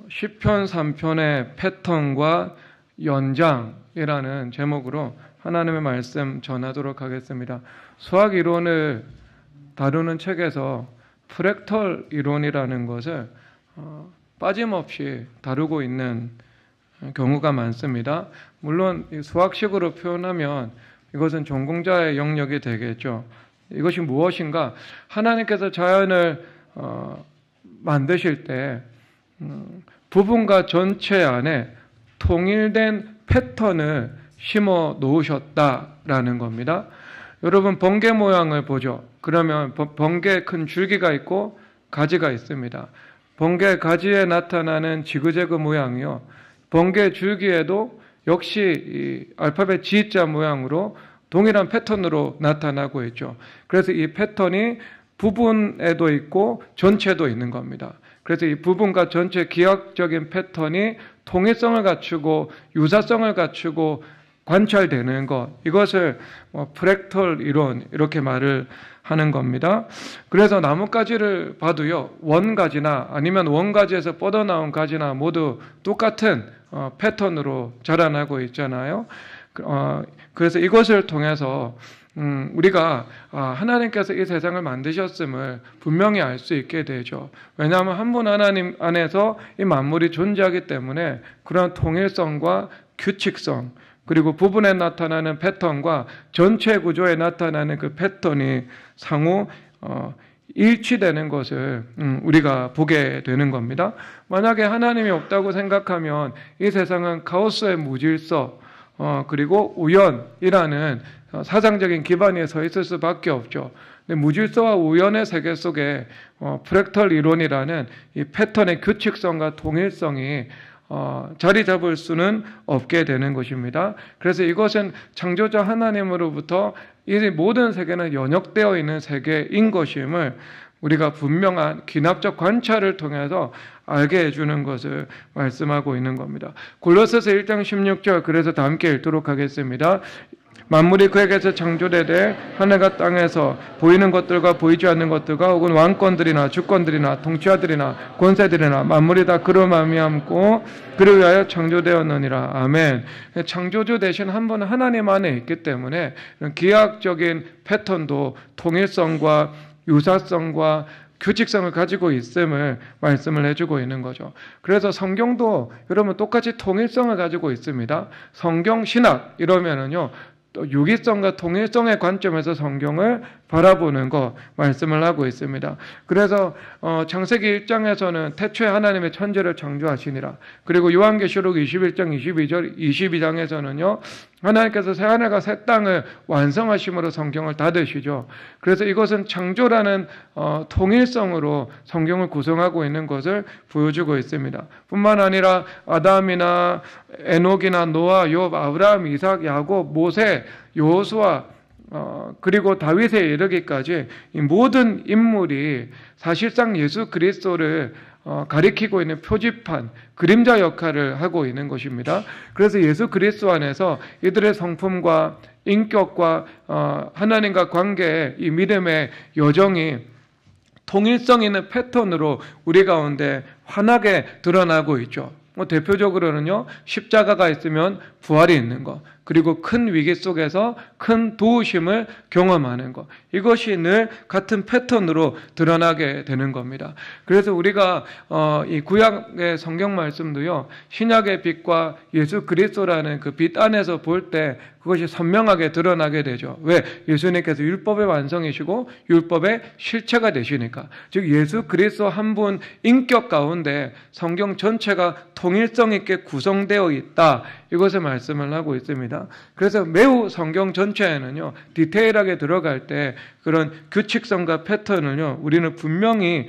시편 3편의 패턴과 연장이라는 제목으로 하나님의 말씀 전하도록 하겠습니다. 수학 이론을 다루는 책에서 프랙털 이론이라는 것을 빠짐없이 다루고 있는 경우가 많습니다. 물론 수학식으로 표현하면 이것은 전공자의 영역이 되겠죠. 이것이 무엇인가? 하나님께서 자연을 만드실 때 부분과 전체 안에 통일된 패턴을 심어 놓으셨다라는 겁니다. 여러분, 번개 모양을 보죠. 그러면 번개에 큰 줄기가 있고 가지가 있습니다. 번개 가지에 나타나는 지그재그 모양이요, 번개 줄기에도 역시 이 알파벳 G자 모양으로 동일한 패턴으로 나타나고 있죠. 그래서 이 패턴이 부분에도 있고 전체도 있는 겁니다. 그래서 이 부분과 전체 기하학적인 패턴이 통일성을 갖추고 유사성을 갖추고 관찰되는 것, 이것을 프랙털 이론 이렇게 말을 하는 겁니다. 그래서 나뭇가지를 봐도요, 원가지나 아니면 원가지에서 뻗어나온 가지나 모두 똑같은 패턴으로 자라나고 있잖아요. 그래서 이것을 통해서 우리가 하나님께서 이 세상을 만드셨음을 분명히 알 수 있게 되죠. 왜냐하면 한 분 하나님 안에서 이 만물이 존재하기 때문에 그런 통일성과 규칙성, 그리고 부분에 나타나는 패턴과 전체 구조에 나타나는 그 패턴이 상호 일치되는 것을 우리가 보게 되는 겁니다. 만약에 하나님이 없다고 생각하면 이 세상은 카오스의 무질서, 그리고 우연이라는 사상적인 기반 위에 서 있을 수밖에 없죠. 근데 무질서와 우연의 세계 속에 프랙털 이론이라는 이 패턴의 규칙성과 통일성이 자리 잡을 수는 없게 되는 것입니다. 그래서 이것은 창조자 하나님으로부터 이 모든 세계는 연역되어 있는 세계인 것임을 우리가 분명한 기납적 관찰을 통해서 알게 해주는 것을 말씀하고 있는 겁니다. 골로새서 1장 16절, 그래서 다 함께 읽도록 하겠습니다. 만물이 그에게서 창조되되 하늘과 땅에서 보이는 것들과 보이지 않는 것들과 혹은 왕권들이나 주권들이나 통치자들이나 권세들이나 만물이 다 그로 말미암고 그를 위하여 창조되었느니라. 아멘. 창조주 대신 한 분 하나님 안에 있기 때문에 기하학적인 패턴도 통일성과 유사성과 규칙성을 가지고 있음을 말씀을 해주고 있는 거죠. 그래서 성경도 여러분 똑같이 통일성을 가지고 있습니다. 성경 신학 이러면은요, 또 유기성과 통일성의 관점에서 성경을 바라보는 것 말씀을 하고 있습니다. 그래서 창세기 1장에서는 태초에 하나님의 천지를 창조하시니라. 그리고 요한계시록 21장 22장에서는요 하나님께서 새하늘과 새 땅을 완성하심으로 성경을 닫으시죠. 그래서 이것은 창조라는 통일성으로 성경을 구성하고 있는 것을 보여주고 있습니다. 뿐만 아니라 아담이나 에녹이나 노아, 욥, 아브라함, 이삭, 야곱, 모세, 여호수아, 그리고 다윗에 이르기까지 이 모든 인물이 사실상 예수 그리스도를 가리키고 있는 표지판, 그림자 역할을 하고 있는 것입니다. 그래서 예수 그리스도 안에서 이들의 성품과 인격과 하나님과 관계의 이 믿음의 여정이 통일성 있는 패턴으로 우리 가운데 환하게 드러나고 있죠. 대표적으로는요, 십자가가 있으면 부활이 있는 것, 그리고 큰 위기 속에서 큰 도우심을 경험하는 것, 이것이 늘 같은 패턴으로 드러나게 되는 겁니다. 그래서 우리가 이 구약의 성경 말씀도요, 신약의 빛과 예수 그리스도라는 그 빛 안에서 볼 때 그것이 선명하게 드러나게 되죠. 왜? 예수님께서 율법의 완성이시고 율법의 실체가 되시니까. 즉 예수 그리스도 한 분 인격 가운데 성경 전체가 통일성 있게 구성되어 있다, 이것을 말씀을 하고 있습니다. 그래서 매우 성경 전체에는요, 디테일하게 들어갈 때 그런 규칙성과 패턴을요, 우리는 분명히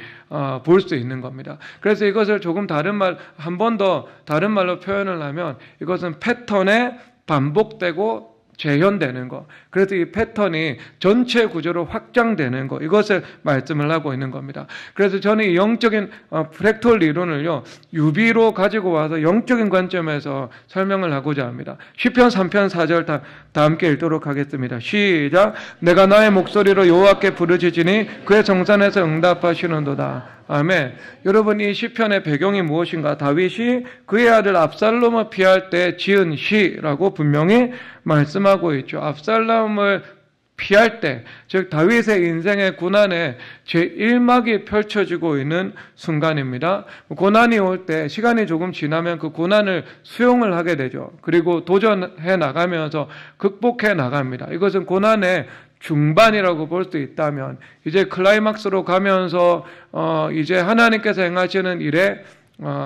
볼 수 있는 겁니다. 그래서 이것을 조금 한 번 더 다른 말로 표현을 하면 이것은 패턴에 반복되고 재현되는 것, 그래서 이 패턴이 전체 구조로 확장되는 것, 이것을 말씀을 하고 있는 겁니다. 그래서 저는 이 영적인 프랙털 이론을요, 유비로 가지고 와서 영적인 관점에서 설명을 하고자 합니다. 시편 3편 4절 다 함께 읽도록 하겠습니다. 시작. 내가 나의 목소리로 여호와께 부르짖으니 그의 정산에서 응답하시는도다. 아멘. 여러분, 이 시편의 배경이 무엇인가? 다윗이 그의 아들 압살롬을 피할 때 지은 시라고 분명히 말씀하고 있죠. 압살롬을 피할 때, 즉 다윗의 인생의 고난의 제1막이 펼쳐지고 있는 순간입니다. 고난이 올 때 시간이 조금 지나면 그 고난을 수용을 하게 되죠. 그리고 도전해 나가면서 극복해 나갑니다. 이것은 고난의 중반이라고 볼 수 있다면, 이제 클라이막스로 가면서 이제 하나님께서 행하시는 일에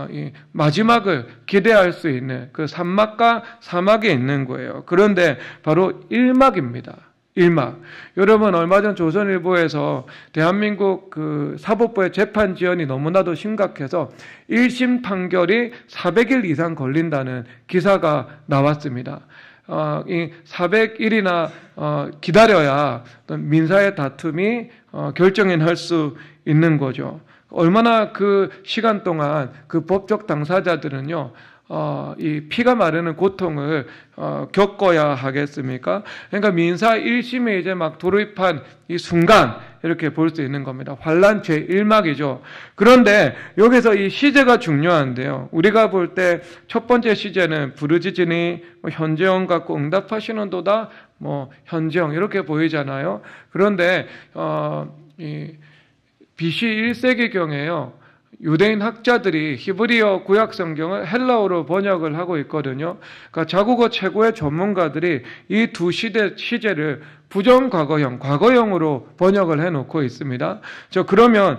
이 마지막을 기대할 수 있는 그 산막과 사막에 있는 거예요. 그런데 바로 1막입니다. 1막. 여러분, 얼마 전 조선일보에서 대한민국 그 사법부의 재판 지연이 너무나도 심각해서 1심 판결이 400일 이상 걸린다는 기사가 나왔습니다. 이 400일이나 기다려야 민사의 다툼이 결정이 날 수 있는 거죠. 얼마나 그 시간 동안 그 법적 당사자들은요, 이 피가 마르는 고통을 겪어야 하겠습니까? 그러니까 민사 1심에 이제 막 돌입한 이 순간, 이렇게 볼 수 있는 겁니다. 환란 제1막이죠. 그런데 여기서 이 시제가 중요한데요. 우리가 볼 때 첫 번째 시제는 부르짖으니 현재형 갖고 응답하시는도다, 현재형 이렇게 보이잖아요. 그런데 이 BC 1세기경에요. 유대인 학자들이 히브리어 구약 성경을 헬라어로 번역을 하고 있거든요. 그러니까 자국어 최고의 전문가들이 이 두 시제를 부정과거형, 과거형으로 번역을 해놓고 있습니다. 그러면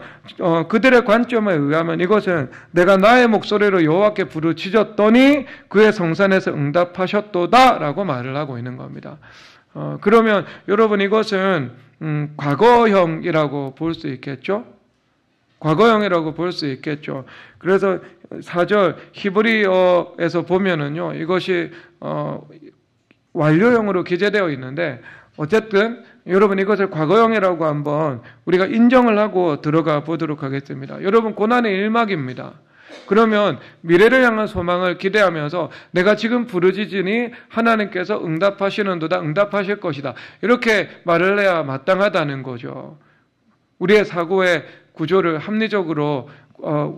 그들의 관점에 의하면 이것은 내가 나의 목소리로 여호와께 부르짖었더니 그의 성산에서 응답하셨도다라고 말을 하고 있는 겁니다. 그러면 여러분, 이것은 과거형이라고 볼 수 있겠죠? 과거형이라고 볼 수 있겠죠. 그래서 4절 히브리어에서 보면은요, 이것이 완료형으로 기재되어 있는데, 어쨌든 여러분, 이것을 과거형이라고 한번 우리가 인정을 하고 들어가 보도록 하겠습니다. 여러분, 고난의 1막입니다. 그러면 미래를 향한 소망을 기대하면서 내가 지금 부르짖으니 하나님께서 응답하시는도다, 응답하실 것이다, 이렇게 말을 해야 마땅하다는 거죠. 우리의 사고의 구조를 합리적으로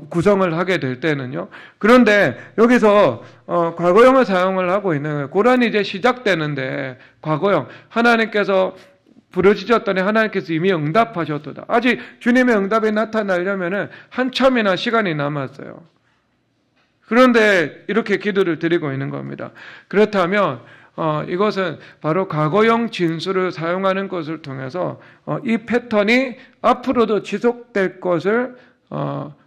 구성을 하게 될 때는요. 그런데 여기서 과거형을 사용을 하고 있는 거예요. 고난이 이제 시작되는데 과거형, 하나님께서 부르짖었더니 하나님께서 이미 응답하셨도다. 아직 주님의 응답이 나타나려면 한참이나 시간이 남았어요. 그런데 이렇게 기도를 드리고 있는 겁니다. 그렇다면 이것은 바로 과거형 진술을 사용하는 것을 통해서 이 패턴이 앞으로도 지속될 것을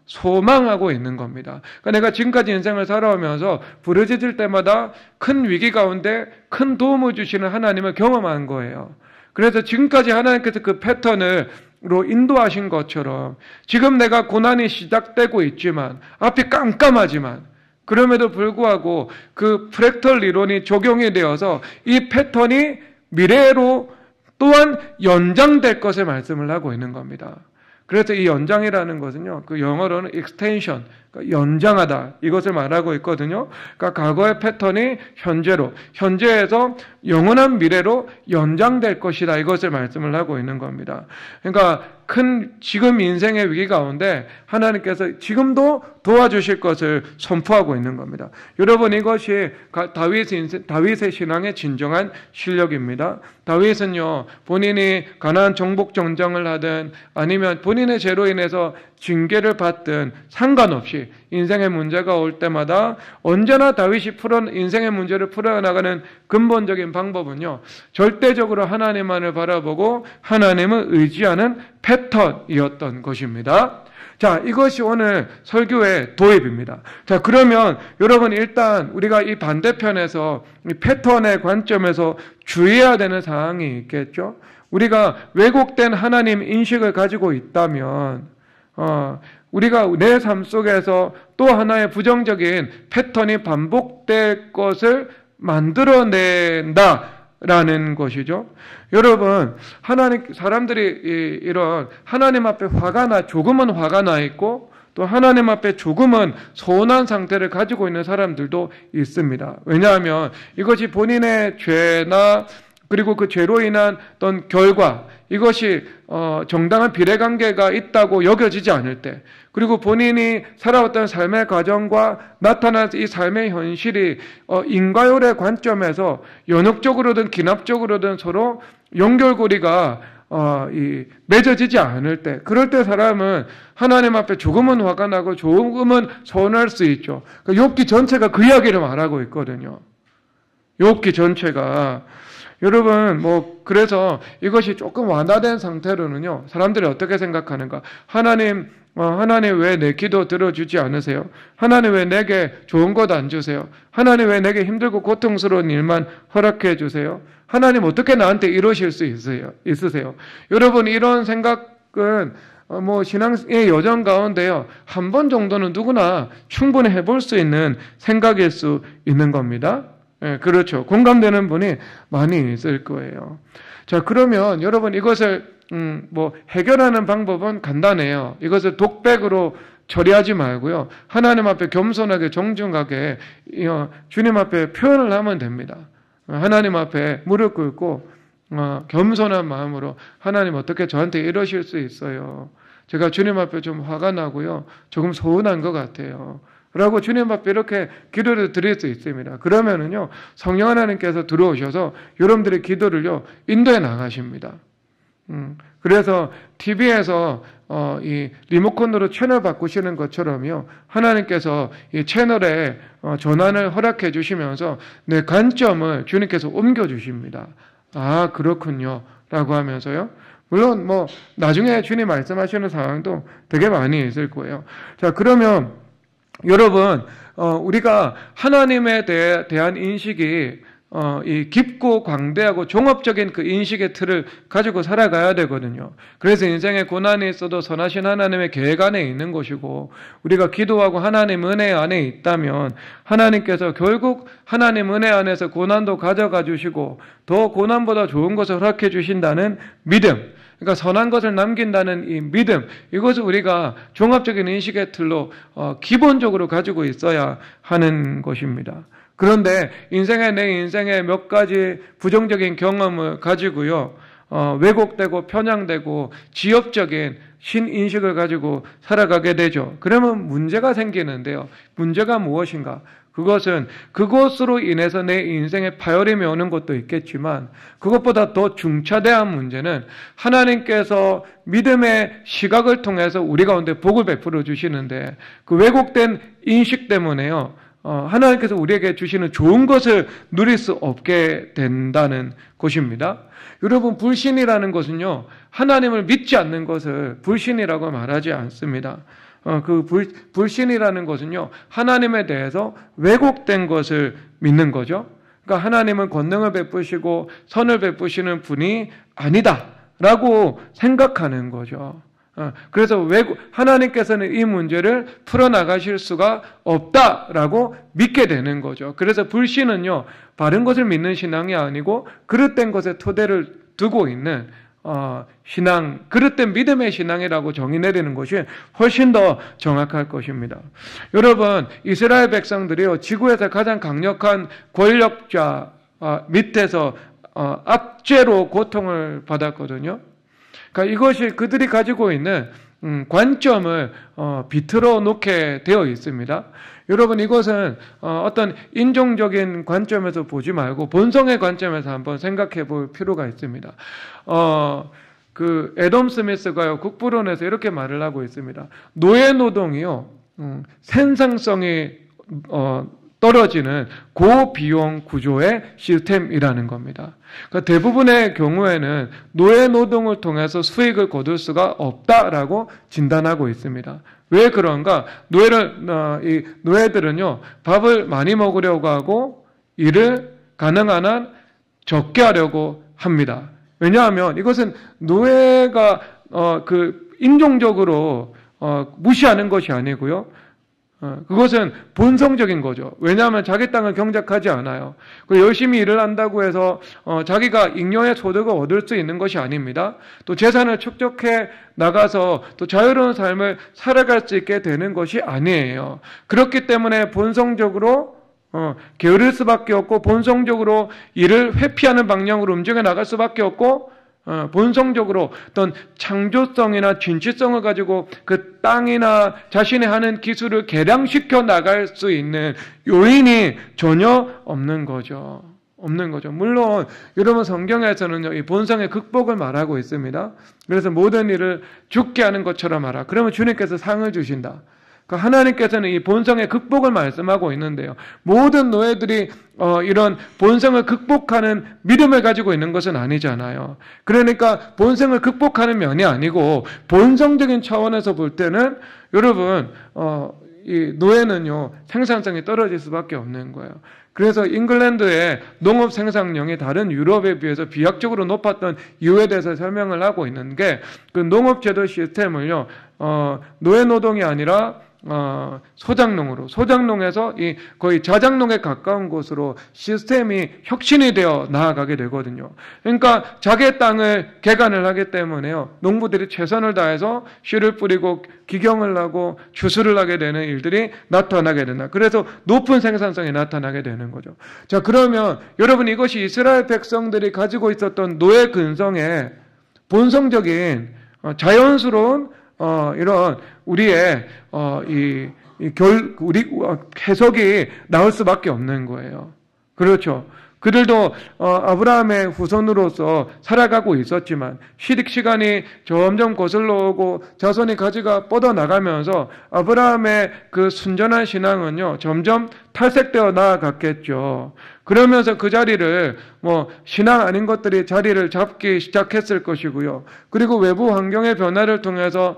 소망하고 있는 겁니다. 그러니까 내가 지금까지 인생을 살아오면서 부르짖을 때마다 큰 위기 가운데 큰 도움을 주시는 하나님을 경험한 거예요. 그래서 지금까지 하나님께서 그 패턴으로 인도하신 것처럼 지금 내가 고난이 시작되고 있지만, 앞이 깜깜하지만, 그럼에도 불구하고 그 프랙털 이론이 적용이 되어서 이 패턴이 미래로 또한 연장될 것을 말씀을 하고 있는 겁니다. 그래서 이 연장이라는 것은요, 그 영어로는 extension, 그러니까 연장하다, 이것을 말하고 있거든요. 그러니까 과거의 패턴이 현재로, 현재에서 영원한 미래로 연장될 것이다, 이것을 말씀을 하고 있는 겁니다. 그러니까 큰 지금 인생의 위기 가운데 하나님께서 지금도 도와주실 것을 선포하고 있는 겁니다. 여러분, 이것이 다윗의 신앙의 진정한 실력입니다. 다윗은요, 본인이 가나안 정복 전쟁을 하든 아니면 본인의 죄로 인해서 징계를 받든 상관없이 인생의 문제가 올 때마다 언제나 다윗이 인생의 문제를 풀어나가는 근본적인 방법은요, 절대적으로 하나님만을 바라보고 하나님을 의지하는 패턴이었던 것입니다. 자, 이것이 오늘 설교의 도입입니다. 자, 그러면 여러분, 일단 우리가 이 반대편에서 이 패턴의 관점에서 주의해야 되는 사항이 있겠죠? 우리가 왜곡된 하나님 인식을 가지고 있다면 우리가 내 삶 속에서 또 하나의 부정적인 패턴이 반복될 것을 만들어낸다라는 것이죠. 여러분, 사람들이 이런 하나님 앞에 조금은 화가 나 있고, 또 하나님 앞에 조금은 서운한 상태를 가지고 있는 사람들도 있습니다. 왜냐하면 이것이 본인의 죄나 그리고 그 죄로 인한 어떤 결과, 이것이 정당한 비례관계가 있다고 여겨지지 않을 때, 그리고 본인이 살아왔던 삶의 과정과 나타난 이 삶의 현실이 인과율의 관점에서 연역적으로든 기납적으로든 서로 연결고리가 맺어지지 않을 때, 그럴 때 사람은 하나님 앞에 조금은 화가 나고 조금은 서운할 수 있죠. 욥기 전체가 그 이야기를 말하고 있거든요. 욥기 전체가. 여러분, 그래서 이것이 조금 완화된 상태로는요, 사람들이 어떻게 생각하는가? 하나님 왜 내 기도 들어주지 않으세요? 하나님 왜 내게 좋은 것 안 주세요? 하나님 왜 내게 힘들고 고통스러운 일만 허락해 주세요? 하나님 어떻게 나한테 이러실 수 있으세요? 여러분, 이런 생각은 신앙의 여정 가운데요, 한 번 정도는 누구나 충분히 해볼 수 있는 생각일 수 있는 겁니다. 예, 그렇죠. 공감되는 분이 많이 있을 거예요. 자, 그러면 여러분, 이것을 해결하는 방법은 간단해요. 이것을 독백으로 처리하지 말고요, 하나님 앞에 겸손하게 정중하게 주님 앞에 표현을 하면 됩니다. 하나님 앞에 무릎 꿇고 겸손한 마음으로, 하나님 어떻게 저한테 이러실 수 있어요? 제가 주님 앞에 좀 화가 나고요, 조금 서운한 것 같아요 라고 주님 앞에 이렇게 기도를 드릴 수 있습니다. 그러면은요, 성령 하나님께서 들어오셔서 여러분들의 기도를요, 인도해 나가십니다. 그래서 TV에서 이 리모컨으로 채널 바꾸시는 것처럼요, 하나님께서 이 채널에 전환을 허락해 주시면서 내 관점을 주님께서 옮겨 주십니다. 아, 그렇군요 라고 하면서요. 물론 나중에 주님 말씀하시는 상황도 되게 많이 있을 거예요. 자, 그러면 여러분, 우리가 하나님에 대한 인식이 이 깊고 광대하고 종합적인 그 인식의 틀을 가지고 살아가야 되거든요. 그래서 인생에 고난이 있어도 선하신 하나님의 계획 안에 있는 것이고, 우리가 기도하고 하나님 은혜 안에 있다면 하나님께서 결국 하나님 은혜 안에서 고난도 가져가 주시고 더 고난보다 좋은 것을 허락해 주신다는 믿음, 그러니까 선한 것을 남긴다는 이 믿음, 이것을 우리가 종합적인 인식의 틀로 기본적으로 가지고 있어야 하는 것입니다. 그런데 내 인생에 몇 가지 부정적인 경험을 가지고요, 왜곡되고 편향되고 지엽적인 신인식을 가지고 살아가게 되죠. 그러면 문제가 생기는데요. 문제가 무엇인가? 그것은 그것으로 인해서 내 인생에 파열음이 오는 것도 있겠지만, 그것보다 더 중차대한 문제는 하나님께서 믿음의 시각을 통해서 우리 가운데 복을 베풀어 주시는데, 그 왜곡된 인식 때문에요, 하나님께서 우리에게 주시는 좋은 것을 누릴 수 없게 된다는 것입니다. 여러분, 불신이라는 것은요, 하나님을 믿지 않는 것을 불신이라고 말하지 않습니다. 불신이라는 것은요, 하나님에 대해서 왜곡된 것을 믿는 거죠. 그러니까 하나님은 권능을 베푸시고 선을 베푸시는 분이 아니다라고 생각하는 거죠. 그래서 하나님께서는 이 문제를 풀어나가실 수가 없다라고 믿게 되는 거죠. 그래서 불신은요, 바른 것을 믿는 신앙이 아니고 그릇된 것에 토대를 두고 있는 신앙, 그릇된 믿음의 신앙이라고 정의 내리는 것이 훨씬 더 정확할 것입니다. 여러분, 이스라엘 백성들이요, 지구에서 가장 강력한 권력자 밑에서 압제로 고통을 받았거든요. 그러니까 이것이 그들이 가지고 있는 관점을 비틀어 놓게 되어 있습니다. 여러분, 이것은 어떤 인종적인 관점에서 보지 말고 본성의 관점에서 한번 생각해 볼 필요가 있습니다. 애덤 스미스가요, 국부론에서 이렇게 말을 하고 있습니다. 노예 노동이요, 생산성이 떨어지는 고비용 구조의 시스템이라는 겁니다. 그러니까 대부분의 경우에는 노예 노동을 통해서 수익을 거둘 수가 없다라고 진단하고 있습니다. 왜 그런가? 노예들은요, 밥을 많이 먹으려고 하고 일을 가능한 한 적게 하려고 합니다. 왜냐하면 이것은 노예가 인종적으로 무시하는 것이 아니고요, 그것은 본성적인 거죠. 왜냐하면 자기 땅을 경작하지 않아요. 열심히 일을 한다고 해서 자기가 잉여의 소득을 얻을 수 있는 것이 아닙니다. 또 재산을 축적해 나가서 또 자유로운 삶을 살아갈 수 있게 되는 것이 아니에요. 그렇기 때문에 본성적으로 게으를 수밖에 없고 본성적으로 이를 회피하는 방향으로 움직여 나갈 수밖에 없고 본성적으로 어떤 창조성이나 진취성을 가지고 그 땅이나 자신이 하는 기술을 개량시켜 나갈 수 있는 요인이 전혀 없는 거죠. 물론 여러분 성경에서는요, 이 본성의 극복을 말하고 있습니다. 그래서 모든 일을 죽게 하는 것처럼 하라. 그러면 주님께서 상을 주신다. 그러니까 하나님께서는 이 본성의 극복을 말씀하고 있는데요. 모든 노예들이 이런 본성을 극복하는 믿음을 가지고 있는 것은 아니잖아요. 그러니까 본성을 극복하는 면이 아니고 본성적인 차원에서 볼 때는 여러분 이 노예는요 생산성이 떨어질 수밖에 없는 거예요. 그래서 잉글랜드의 농업 생산량이 다른 유럽에 비해서 비약적으로 높았던 이유에 대해서 설명을 하고 있는 게 그 농업제도 시스템을요 노예 노동이 아니라 소작농에서 이 거의 자작농에 가까운 곳으로 시스템이 혁신이 되어 나아가게 되거든요. 그러니까 자기의 땅을 개간을 하기 때문에요. 농부들이 최선을 다해서 씨를 뿌리고 기경을 하고 추수를 하게 되는 일들이 나타나게 된다. 그래서 높은 생산성이 나타나게 되는 거죠. 자, 그러면 여러분 이것이 이스라엘 백성들이 가지고 있었던 노예 근성의 본성적인 자연스러운 이런 우리의 우리 해석이 나올 수밖에 없는 거예요. 그렇죠. 그들도 아브라함의 후손으로서 살아가고 있었지만 시간이 점점 거슬러 오고 자손이 가지가 뻗어나가면서 아브라함의 그 순전한 신앙은요 점점 탈색되어 나아갔겠죠. 그러면서 그 자리를 신앙 아닌 것들이 자리를 잡기 시작했을 것이고요. 그리고 외부 환경의 변화를 통해서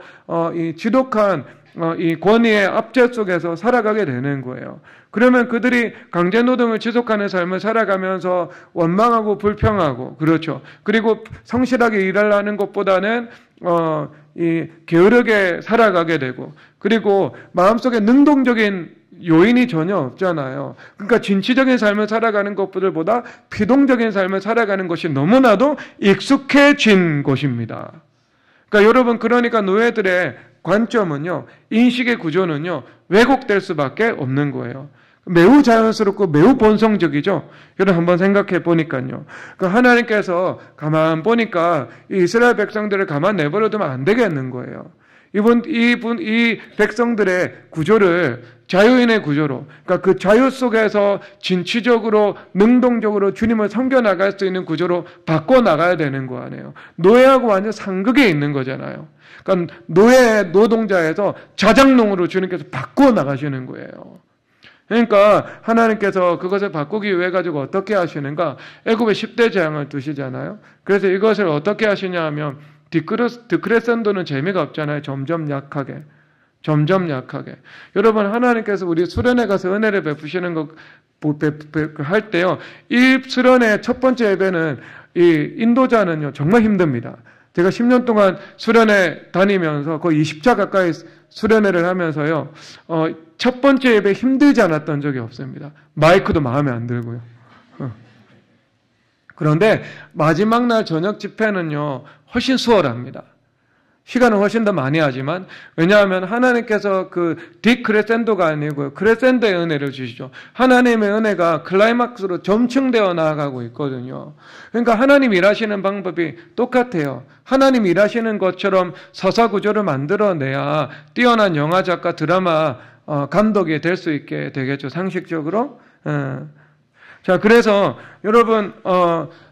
이 지독한 이 권위의 압제 속에서 살아가게 되는 거예요. 그러면 그들이 강제노동을 지속하는 삶을 살아가면서 원망하고 불평하고, 그렇죠. 그리고 성실하게 일하려는 것보다는 이 게으르게 살아가게 되고, 그리고 마음속에 능동적인 요인이 전혀 없잖아요. 그러니까 진취적인 삶을 살아가는 것보다 피동적인 삶을 살아가는 것이 너무나도 익숙해진 것입니다. 그러니까 여러분, 그러니까 노예들의 관점은요, 인식의 구조는요, 왜곡될 수밖에 없는 거예요. 매우 자연스럽고 매우 본성적이죠. 여러분 한번 생각해 보니까요. 그러니까 하나님께서 가만 보니까 이 이스라엘 백성들을 가만 내버려 두면 안 되겠는 거예요. 이 백성들의 구조를 자유인의 구조로, 그러니까 그 자유 속에서 진취적으로, 능동적으로 주님을 섬겨나갈 수 있는 구조로 바꿔나가야 되는 거 아니에요. 노예하고 완전 상극에 있는 거잖아요. 그러니까 노동자에서 자작농으로 주님께서 바꿔나가시는 거예요. 그러니까 하나님께서 그것을 바꾸기 위해 가지고 어떻게 하시는가? 애굽에 10대 재앙을 두시잖아요. 그래서 이것을 어떻게 하시냐 하면 디크레센도는 재미가 없잖아요. 점점 약하게. 여러분, 하나님께서 우리 수련회 가서 은혜를 베푸시는 거 할 때요. 이 수련회 첫 번째 예배는 이 인도자는요. 정말 힘듭니다. 제가 10년 동안 수련회 다니면서 거의 20차 가까이 수련회를 하면서요. 첫 번째 예배 힘들지 않았던 적이 없습니다. 마이크도 마음에 안 들고요. 그런데 마지막 날 저녁 집회는요. 훨씬 수월합니다. 시간은 훨씬 더 많이 하지만, 왜냐하면 하나님께서 그 디크레센도가 아니고요. 크레센도의 은혜를 주시죠. 하나님의 은혜가 클라이막스로 점층되어 나아가고 있거든요. 그러니까 하나님 일하시는 방법이 똑같아요. 하나님 일하시는 것처럼 서사 구조를 만들어내야 뛰어난 영화 작가, 드라마 감독이 될 수 있게 되겠죠. 상식적으로. 자, 그래서 여러분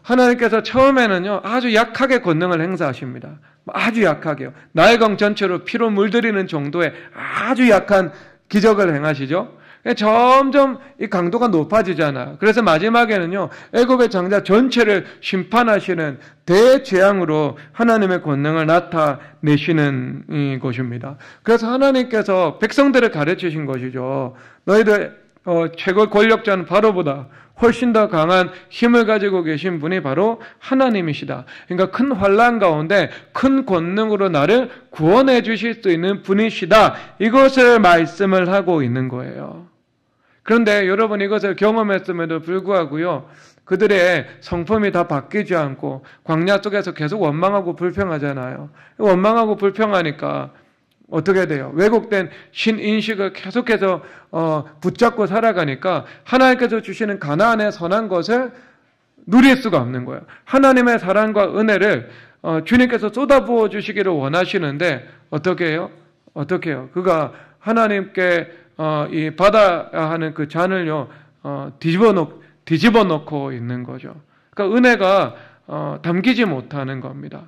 하나님께서 처음에는요 아주 약하게 권능을 행사하십니다. 아주 약하게요. 나일강 전체로 피로 물들이는 정도의 아주 약한 기적을 행하시죠. 점점 이 강도가 높아지잖아요. 그래서 마지막에는요 애굽의 장자 전체를 심판하시는 대재앙으로 하나님의 권능을 나타내시는 것입니다. 그래서 하나님께서 백성들을 가르치신 것이죠. 너희들 최고 권력자는 바로보다 훨씬 더 강한 힘을 가지고 계신 분이 바로 하나님이시다. 그러니까 큰 환난 가운데 큰 권능으로 나를 구원해 주실 수 있는 분이시다. 이것을 말씀을 하고 있는 거예요. 그런데 여러분 이것을 경험했음에도 불구하고요. 그들의 성품이 다 바뀌지 않고 광야 속에서 계속 원망하고 불평하잖아요. 원망하고 불평하니까 어떻게 돼요? 왜곡된 신인식을 계속해서 붙잡고 살아가니까 하나님께서 주시는 가나안의 선한 것을 누릴 수가 없는 거예요. 하나님의 사랑과 은혜를 주님께서 쏟아부어 주시기를 원하시는데 어떻게 해요? 어떻게 해요? 그가 하나님께 이 받아야 하는 그 잔을요 뒤집어 놓고 있는 거죠. 그러니까 은혜가 담기지 못하는 겁니다.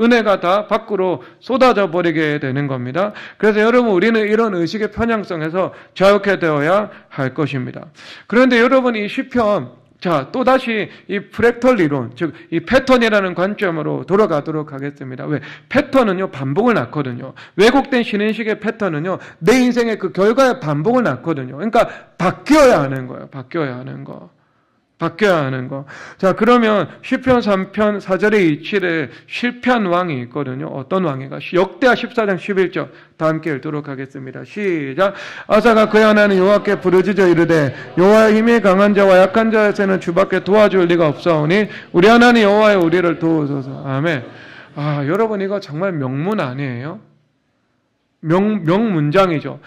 은혜가 다 밖으로 쏟아져 버리게 되는 겁니다. 그래서 여러분, 우리는 이런 의식의 편향성에서 자유케 되어야 할 것입니다. 그런데 여러분, 이 시편, 자, 또다시 이 프랙털 이론, 즉 이 패턴이라는 관점으로 돌아가도록 하겠습니다. 왜? 패턴은요 반복을 낳거든요. 왜곡된 신인식의 패턴은요 내 인생의 그 결과의 반복을 낳거든요. 그러니까 바뀌어야 하는 거예요. 바뀌어야 하는 거. 자, 그러면 시편 3편 4절에 2절에 실패한 왕이 있거든요. 어떤 왕이가? 역대하 14장 11절 다 함께 읽도록 하겠습니다. 시작. 아사가 그의 하나님 여호와께 부르짖어 이르되 여호와의 힘이 강한 자와 약한 자에게는 주밖에 도와줄 리가 없사오니 우리 하나님 여호와여 우리를 도우소서. 아멘. 아, 여러분, 이거 정말 명문 아니에요? 명문장이죠.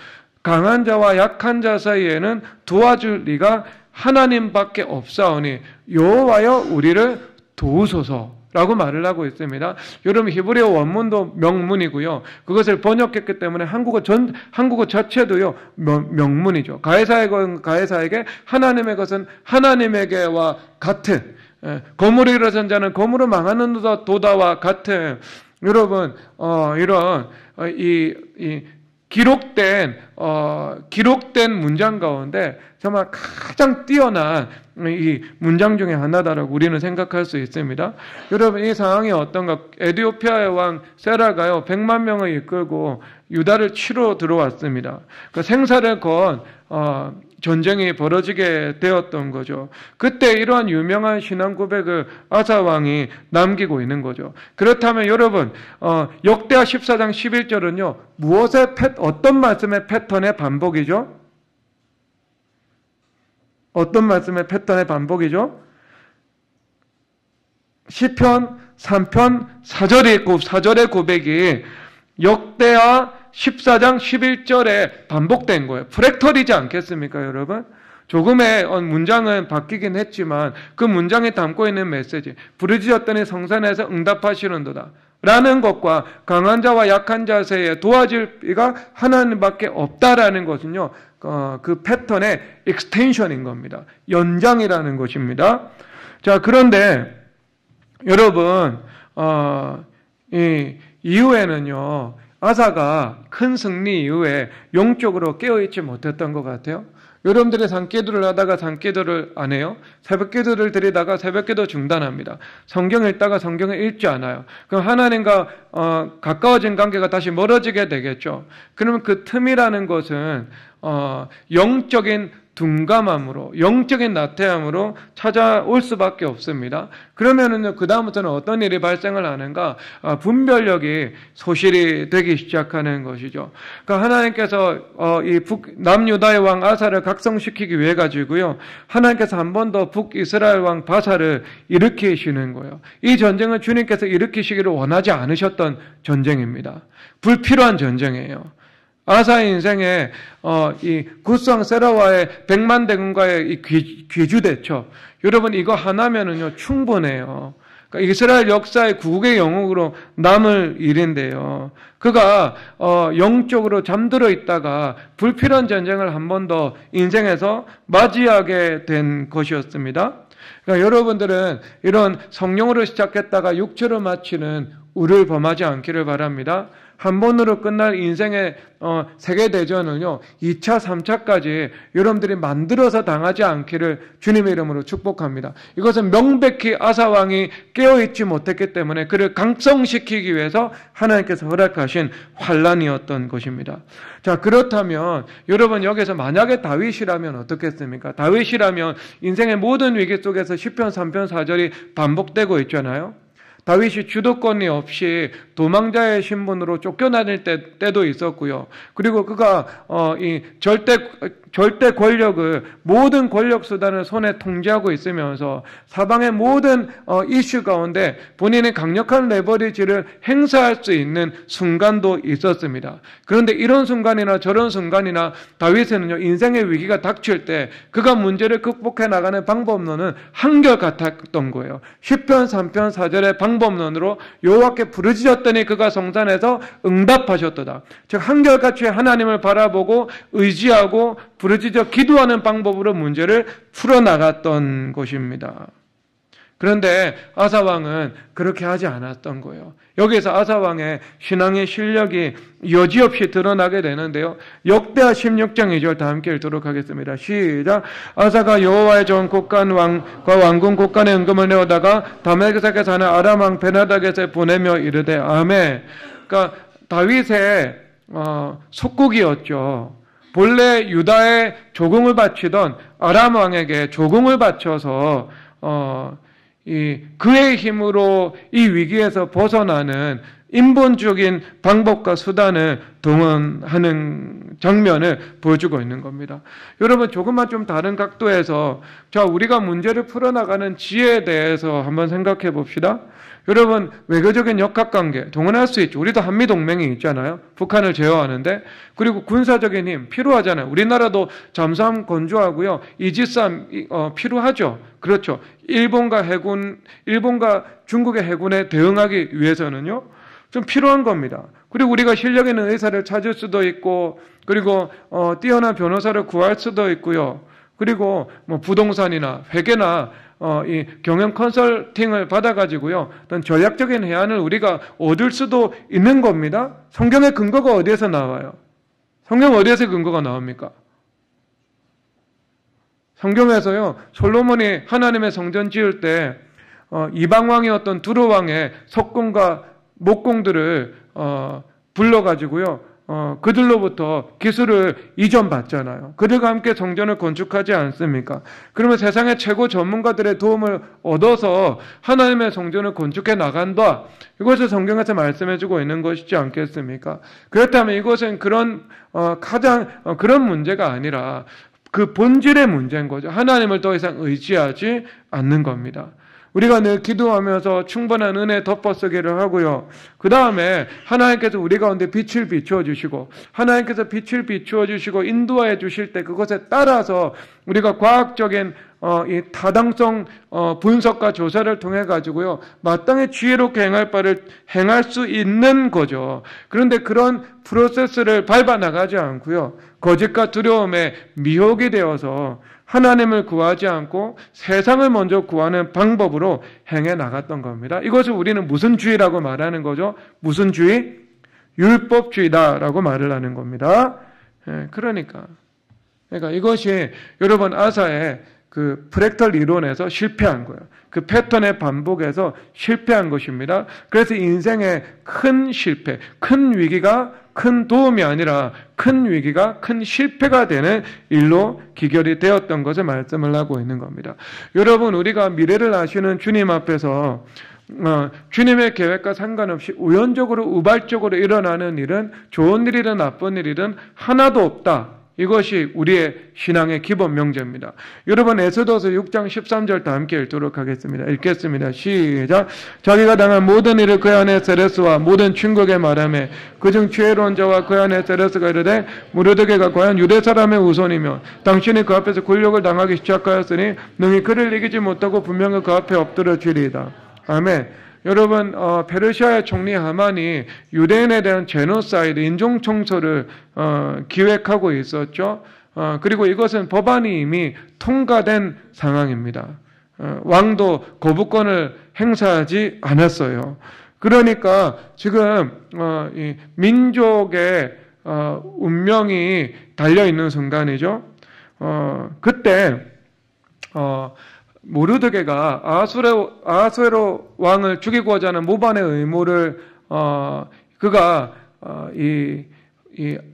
강한 자와 약한 자 사이에는 도와줄 리가 하나님밖에 없사오니 여호와여 우리를 도우소서라고 말을 하고 있습니다. 여러분, 히브리어 원문도 명문이고요. 그것을 번역했기 때문에 한국어 자체도요 명문이죠. 가해사에게 하나님의 것은 하나님에게와 같은, 거물을 일어선 자는 거물을 망하는 도다와 같은, 여러분 이런 기록된 문장 가운데 정말 가장 뛰어난 이 문장 중에 하나다라고 우리는 생각할 수 있습니다. 여러분, 이 상황이 어떤가? 에티오피아의 왕 세라가요 100만 명을 이끌고 유다를 치러 들어왔습니다. 그 생사를 건 전쟁이 벌어지게 되었던 거죠. 그때 이러한 유명한 신앙 고백을 아사 왕이 남기고 있는 거죠. 그렇다면 여러분, 역대하 14장 11절은요 어떤 말씀의 패턴의 반복이죠? 어떤 말씀의 패턴의 반복이죠? 시편 3편 4절의 고백이 역대하 14장 11절에 반복된 거예요. 프랙털이지 않겠습니까, 여러분? 조금의 문장은 바뀌긴 했지만 그 문장에 담고 있는 메시지, 부르짖었더니 성산에서 응답하시는도다 라는 것과 강한 자와 약한 자 사이에 도와줄 이가 하나님밖에 없다라는 것은요 그 패턴의 익스텐션인 겁니다. 연장이라는 것입니다. 자, 그런데 여러분 이 이후에는요 아사가 큰 승리 이후에 영적으로 깨어있지 못했던 것 같아요. 여러분들이 산기도를 하다가 산기도를 안 해요? 새벽기도를 드리다가 새벽기도 중단합니다. 성경 읽다가 성경을 읽지 않아요. 그럼 하나님과 가까워진 관계가 다시 멀어지게 되겠죠. 그러면 그 틈이라는 것은 영적인 둔감함으로, 영적인 나태함으로 찾아올 수밖에 없습니다. 그러면은요, 그다음부터는 어떤 일이 발생을 하는가? 분별력이 소실이 되기 시작하는 것이죠. 그러니까 하나님께서 이 남유다의 왕 아사를 각성시키기 위해 가지고요, 하나님께서 한 번 더 북이스라엘 왕 바사를 일으키시는 거예요. 이 전쟁은 주님께서 일으키시기를 원하지 않으셨던 전쟁입니다. 불필요한 전쟁이에요. 아사의 인생에 이 굿왕 세라와의 100만 대군과의 이 귀주대처, 여러분 이거 하나면은요 충분해요. 그러니까 이스라엘 역사의 구국의 영웅으로 남을 일인데요. 그가 영적으로 잠들어 있다가 불필요한 전쟁을 한 번 더 인생에서 맞이하게 된 것이었습니다. 그러니까 여러분들은 이런 성령으로 시작했다가 육체로 마치는 우를 범하지 않기를 바랍니다. 한 번으로 끝날 인생의 세계대전을요 2차, 3차까지 여러분들이 만들어서 당하지 않기를 주님의 이름으로 축복합니다. 이것은 명백히 아사왕이 깨어있지 못했기 때문에 그를 강성시키기 위해서 하나님께서 허락하신 환난이었던 것입니다. 자, 그렇다면 여러분 여기서 만약에 다윗이라면 어떻겠습니까? 다윗이라면 인생의 모든 위기 속에서 시편 3편 4절이 반복되고 있잖아요. 다윗이 주도권이 없이 도망자의 신분으로 쫓겨나닐 때도 있었고요. 그리고 그가 이 절대 권력을, 모든 권력 수단을 손에 통제하고 있으면서 사방의 모든 이슈 가운데 본인의 강력한 레버리지를 행사할 수 있는 순간도 있었습니다. 그런데 이런 순간이나 저런 순간이나 다윗은요, 인생의 위기가 닥칠 때 그가 문제를 극복해 나가는 방법론은 한결같았던 거예요. 시편 3편 4절의 방법론으로 여호와께 부르짖었더니 그가 성산에서 응답하셨도다. 즉 한결같이 하나님을 바라보고 의지하고 부르짖어 기도하는 방법으로 문제를 풀어나갔던 것입니다. 그런데 아사왕은 그렇게 하지 않았던 거예요. 여기에서 아사왕의 신앙의 실력이 여지없이 드러나게 되는데요. 역대하 16장 2절 다 함께 읽도록 하겠습니다. 시작. 아사가 여호와의 종 곡간 왕과 왕궁 곡간에 은금을 내어다가 다메섹에 사는 아람 왕 베나닥에게 보내며 이르되 아멘. 그러니까 다윗의 속국이었죠. 본래 유다에 조공을 바치던 아람 왕에게 조공을 바쳐서 그의 힘으로 이 위기에서 벗어나는 인본적인 방법과 수단을 동원하는 장면을 보여주고 있는 겁니다. 여러분, 조금만 좀 다른 각도에서 우리가 문제를 풀어나가는 지혜에 대해서 한번 생각해 봅시다. 여러분, 외교적인 역학관계 동원할 수 있죠. 우리도 한미동맹이 있잖아요. 북한을 제어하는데. 그리고 군사적인 힘 필요하잖아요. 우리나라도 잠수함 건조하고요. 이지스함 필요하죠. 그렇죠. 일본과 중국의 해군에 대응하기 위해서는요, 좀 필요한 겁니다. 그리고 우리가 실력 있는 의사를 찾을 수도 있고, 그리고 뛰어난 변호사를 구할 수도 있고요. 그리고 뭐 부동산이나 회계나 이 경영 컨설팅을 받아가지고요, 어떤 전략적인 해안을 우리가 얻을 수도 있는 겁니다. 성경의 근거가 어디에서 나와요? 성경 어디에서 근거가 나옵니까? 성경에서요, 솔로몬이 하나님의 성전 지을 때 이방 왕이었던 두루 왕의 석공과 목공들을 불러가지고요, 그들로부터 기술을 이전받잖아요. 그들과 함께 성전을 건축하지 않습니까? 그러면 세상의 최고 전문가들의 도움을 얻어서 하나님의 성전을 건축해 나간다. 이것을 성경에서 말씀해주고 있는 것이지 않겠습니까? 그렇다면 이것은 그런 문제가 아니라 그 본질의 문제인 거죠. 하나님을 더 이상 의지하지 않는 겁니다. 우리가 늘 기도하면서 충분한 은혜 덮어쓰기를 하고요. 그 다음에 하나님께서 우리 가운데 빛을 비추어 주시고, 하나님께서 빛을 비추어 주시고 인도해 주실 때 그것에 따라서 우리가 과학적인 이 타당성 분석과 조사를 통해 가지고요, 마땅히 지혜롭게 행할 바를 행할 수 있는 거죠. 그런데 그런 프로세스를 밟아 나가지 않고요, 거짓과 두려움에 미혹이 되어서 하나님을 구하지 않고 세상을 먼저 구하는 방법으로 행해 나갔던 겁니다. 이것을 우리는 무슨 주의라고 말하는 거죠? 무슨 주의? 율법주의다라고 말을 하는 겁니다. 그러니까 이것이 여러분 아사의 그 프랙탈 이론에서 실패한 거예요. 그 패턴의 반복에서 실패한 것입니다. 그래서 인생의 큰 실패, 큰 위기가 큰 도움이 아니라 큰 위기가 큰 실패가 되는 일로 기결이 되었던 것을 말씀을 하고 있는 겁니다. 여러분, 우리가 미래를 아시는 주님 앞에서 주님의 계획과 상관없이 우연적으로 우발적으로 일어나는 일은, 좋은 일이든 나쁜 일이든 하나도 없다. 이것이 우리의 신앙의 기본 명제입니다. 여러분, 에스더서 6장 13절 다 함께 읽도록 하겠습니다. 읽겠습니다. 시작. 자기가 당한 모든 일을 그의 아내 세레스와 모든 친구에게 말하며 그중 지혜로운 자와 그의 아내 세레스가 이르되 모르드게가 과연 유대 사람의 우선이며 당신이 그 앞에서 굴욕을 당하기 시작하였으니 능히 그를 이기지 못하고 분명히 그 앞에 엎드려지리이다. 아멘. 여러분, 페르시아의 총리 하만이 유대인에 대한 제노사이드, 인종청소를 기획하고 있었죠. 그리고 이것은 법안이 이미 통과된 상황입니다. 왕도 거부권을 행사하지 않았어요. 그러니까 지금 이 민족의 운명이 달려있는 순간이죠. 그때 모르드게가 아하수에로 왕을 죽이고자 하는 모반의 의무를 그가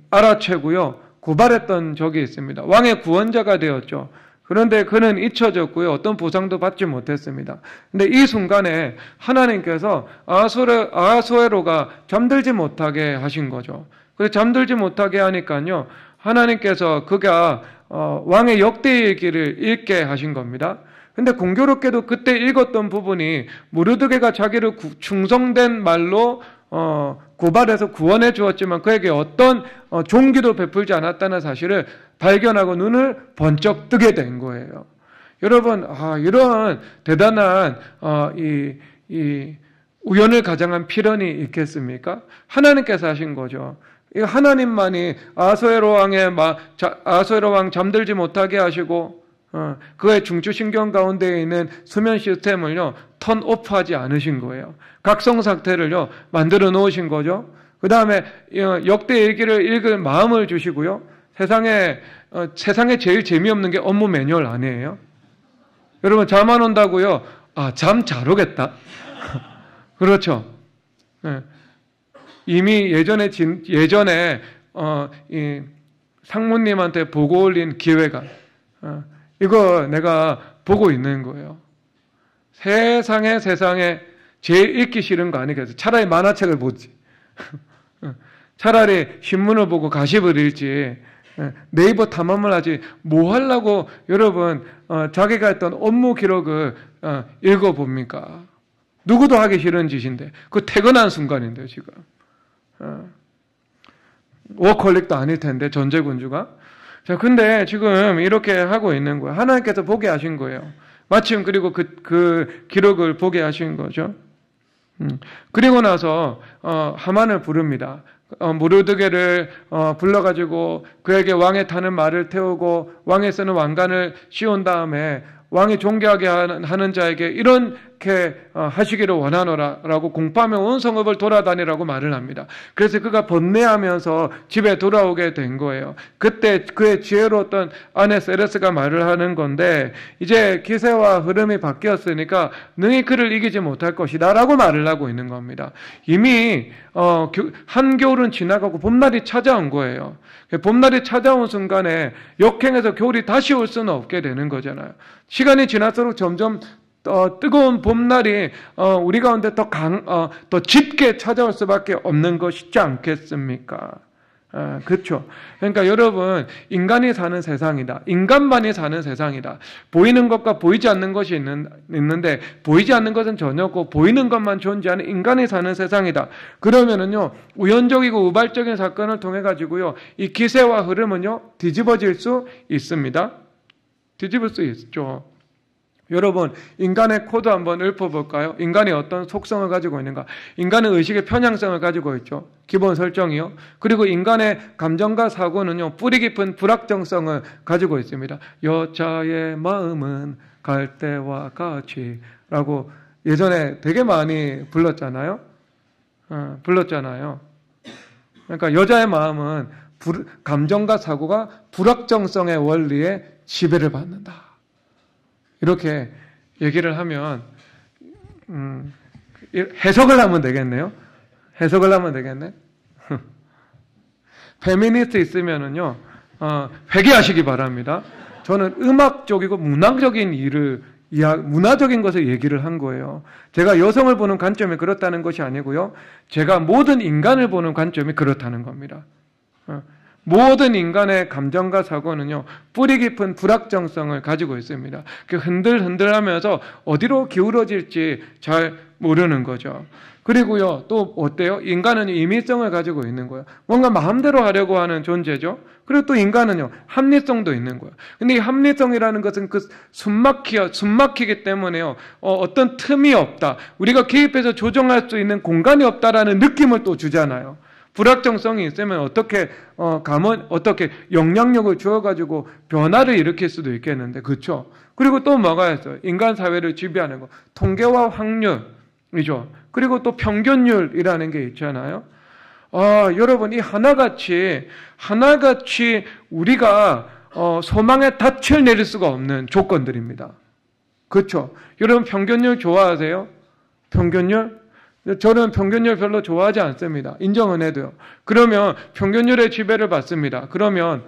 알아채고요, 고발했던 적이 있습니다. 왕의 구원자가 되었죠. 그런데 그는 잊혀졌고요, 어떤 보상도 받지 못했습니다. 근데 이 순간에 하나님께서 아하수에로가 잠들지 못하게 하신 거죠. 그래서 잠들지 못하게 하니까요, 하나님께서 그가 왕의 역대 얘기를 읽게 하신 겁니다. 근데 공교롭게도 그때 읽었던 부분이 모르드게가 자기를 충성된 말로 고발해서 구원해 주었지만 그에게 어떤 종기도 베풀지 않았다는 사실을 발견하고 눈을 번쩍 뜨게 된 거예요. 여러분, 이런 대단한 이 우연을 가장한 필연이 있겠습니까? 하나님께서 하신 거죠. 하나님만이 아하수에로 왕 잠들지 못하게 하시고 그의 중추신경 가운데에 있는 수면 시스템을요 턴오프하지 않으신 거예요. 각성 상태를요 만들어 놓으신 거죠. 그 다음에 역대 얘기를 읽을 마음을 주시고요. 세상에 제일 재미없는 게 업무 매뉴얼 아니에요? 여러분 잠 안 온다고요? 잠 잘 오겠다. 그렇죠. 이미 예전에 이 상무님한테 보고 올린 기획안 이거 내가 보고 있는 거예요. 세상에 제일 읽기 싫은 거 아니겠어요? 차라리 만화책을 보지. 차라리 신문을 보고 가십을 읽지. 네이버 탐험을 하지. 뭐 하려고 여러분 자기가 했던 업무 기록을 읽어봅니까? 누구도 하기 싫은 짓인데 그 퇴근한 순간인데요 지금. 워커홀릭도 아닐 텐데 전제군주가. 자, 근데 지금 이렇게 하고 있는 거예요. 하나님께서 보게 하신 거예요. 마침 그리고 그 기록을 보게 하신 거죠. 그리고 나서 하만을 부릅니다. 모르드게를 불러가지고 그에게 왕의 타는 말을 태우고 왕의 쓰는 왕관을 씌운 다음에 왕이 존경하게 하는 자에게 이렇게 하시기를 원하노라라고 공포하며 온 성읍을 돌아다니라고 말을 합니다. 그래서 그가 번뇌하면서 집에 돌아오게 된 거예요. 그때 그의 지혜로웠던 아내 세레스가 말을 하는 건데 이제 기세와 흐름이 바뀌었으니까 능히 그를 이기지 못할 것이다 라고 말을 하고 있는 겁니다. 이미 한겨울은 지나가고 봄날이 찾아온 거예요. 봄날이 찾아온 순간에 역행해서 겨울이 다시 올 수는 없게 되는 거잖아요. 시간이 지날수록 점점 뜨거운 봄날이 우리 가운데 더 짙게 찾아올 수밖에 없는 것이지 않겠습니까? 그렇죠. 그러니까 여러분 인간이 사는 세상이다. 인간만이 사는 세상이다. 보이는 것과 보이지 않는 것이 있는데 보이지 않는 것은 전혀 없고 보이는 것만 존재하는 인간이 사는 세상이다. 그러면은요 우연적이고 우발적인 사건을 통해 가지고요 이 기세와 흐름은요 뒤집어질 수 있습니다. 뒤집을 수 있죠. 여러분 인간의 코드 한번 읊어볼까요? 인간이 어떤 속성을 가지고 있는가? 인간은 의식의 편향성을 가지고 있죠. 기본 설정이요. 그리고 인간의 감정과 사고는요 뿌리 깊은 불확정성을 가지고 있습니다. 여자의 마음은 갈대와 같이 라고 예전에 되게 많이 불렀잖아요. 그러니까 여자의 마음은 감정과 사고가 불확정성의 원리에 지배를 받는다. 이렇게 얘기를 하면 해석을 하면 되겠네요. 페미니스트 있으면은요 회개하시기 바랍니다. 저는 음악적이고 문화적인 것을 얘기를 한 거예요. 제가 여성을 보는 관점이 그렇다는 것이 아니고요. 제가 모든 인간을 보는 관점이 그렇다는 겁니다. 모든 인간의 감정과 사고는요 뿌리 깊은 불확정성을 가지고 있습니다. 흔들흔들하면서 어디로 기울어질지 잘 모르는 거죠. 그리고요 또 어때요? 인간은 임의성을 가지고 있는 거예요. 뭔가 마음대로 하려고 하는 존재죠. 그리고 또 인간은요 합리성도 있는 거예요. 근데 이 합리성이라는 것은 그 숨막히기 때문에요 어떤 틈이 없다. 우리가 개입해서 조정할 수 있는 공간이 없다라는 느낌을 또 주잖아요. 불확정성이 있으면 어떻게 영향력을 주어가지고 변화를 일으킬 수도 있겠는데, 그렇죠? 그리고 또 뭐가 있어요? 인간 사회를 지배하는 거, 통계와 확률이죠. 그리고 또 평균율이라는 게 있잖아요. 여러분 이 하나같이 우리가 소망에 닻을 내릴 수가 없는 조건들입니다. 그렇죠? 여러분 평균율 좋아하세요? 평균율? 저는 평균율 별로 좋아하지 않습니다. 인정은 해도요. 그러면 평균율의 지배를 받습니다. 그러면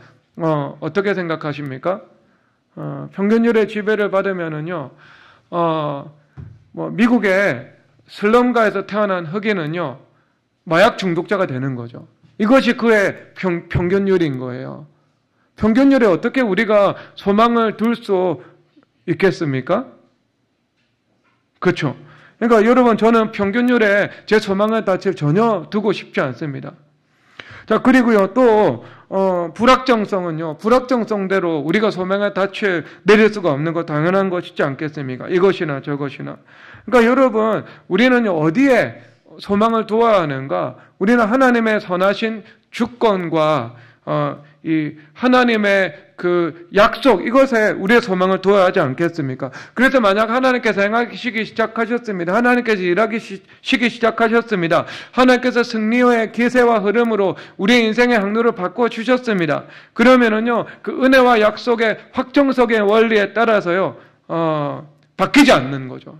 어떻게 생각하십니까? 평균율의 지배를 받으면은요, 미국의 슬럼가에서 태어난 흑인은요, 마약 중독자가 되는 거죠. 이것이 그의 평균율인 거예요. 평균율에 어떻게 우리가 소망을 둘 수 있겠습니까? 그렇죠. 그러니까 여러분, 저는 평균율에 제 소망을 전혀 두고 싶지 않습니다. 자, 그리고요, 또, 불확정성은요, 불확정성대로 우리가 소망의 닻을 내릴 수가 없는 거 당연한 것이지 않겠습니까? 이것이나 저것이나. 그러니까 여러분, 우리는 어디에 소망을 두어야 하는가? 우리는 하나님의 선하신 주권과, 이 하나님의 그 약속, 이것에 우리의 소망을 두어야 하지 않겠습니까? 그래서 만약 하나님께서 행하시기 시작하셨습니다. 하나님께서 일하시기 시작하셨습니다. 하나님께서 승리의 기세와 흐름으로 우리의 인생의 항로를 바꿔주셨습니다. 그러면은요, 그 은혜와 약속의 확정성의 원리에 따라서요, 바뀌지 않는 거죠.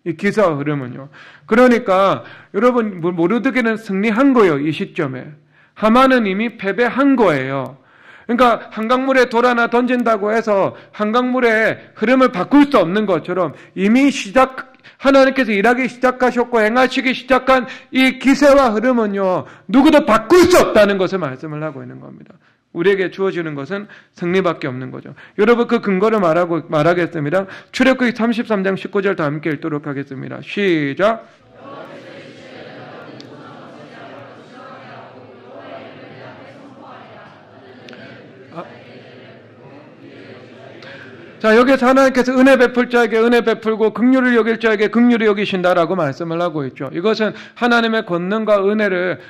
이 기세와 흐름은요. 그러니까 여러분, 모르드게는 승리한 거예요, 이 시점에. 하만은 이미 패배한 거예요. 그러니까 한강물에 돌 하나 던진다고 해서 한강물의 흐름을 바꿀 수 없는 것처럼 이미 하나님께서 일하기 시작하셨고 행하시기 시작한 이 기세와 흐름은요, 누구도 바꿀 수 없다는 것을 말씀을 하고 있는 겁니다. 우리에게 주어지는 것은 승리밖에 없는 거죠. 여러분, 그 근거를 말하겠습니다. 출애굽기 33장 19절 다 함께 읽도록 하겠습니다. 시작. 자, 여기서 하나님께서 은혜 베풀 자에게 은혜 베풀고 긍휼을 여길 자에게 긍휼을 여기신다라고 말씀을 하고 있죠. 이것은 하나님의 권능과 은혜를